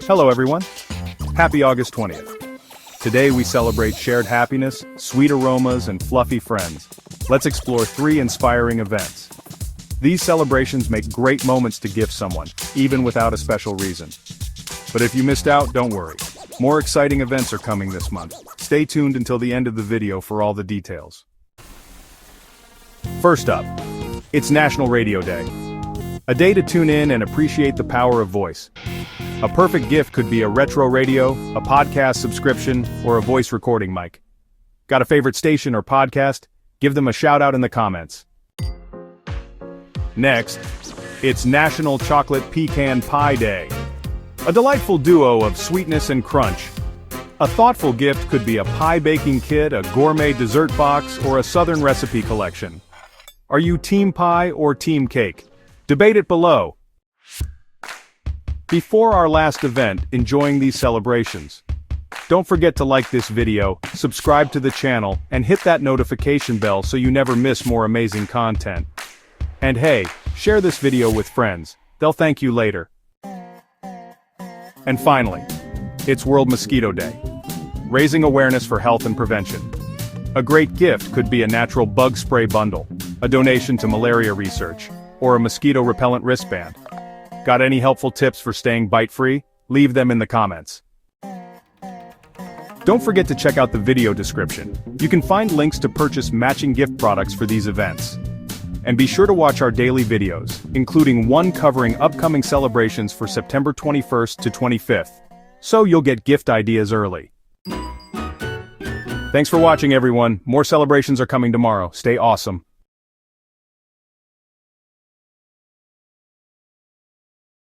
Hello everyone. Happy August 20th. Today we celebrate shared happiness, sweet aromas, and fluffy friends. Let's explore 3 inspiring events. These celebrations make great moments to gift someone, even without a special reason. But if you missed out, don't worry. More exciting events are coming this month. Stay tuned until the end of the video for all the details. First up, it's National Radio Day. A day to tune in and appreciate the power of voice. A perfect gift could be a retro radio, a podcast subscription, or a voice recording mic. Got a favorite station or podcast? Give them a shout out in the comments. Next, it's National Chocolate Pecan Pie Day. A delightful duo of sweetness and crunch. A thoughtful gift could be a pie baking kit, a gourmet dessert box, or a southern recipe collection. Are you team pie or team cake? Debate it below. Before our last event, enjoying these celebrations. Don't forget to like this video, subscribe to the channel, and hit that notification bell so you never miss more amazing content. And hey, share this video with friends. They'll thank you later. And finally, it's World Mosquito Day. Raising awareness for health and prevention. A great gift could be a natural bug spray bundle, a donation to malaria research, or a mosquito repellent wristband. Got any helpful tips for staying bite-free? Leave them in the comments. Don't forget to check out the video description. You can find links to purchase matching gift products for these events. And be sure to watch our daily videos, including one covering upcoming celebrations for September 21st to 25th, so you'll get gift ideas early. Thanks for watching everyone. More celebrations are coming tomorrow. Stay awesome.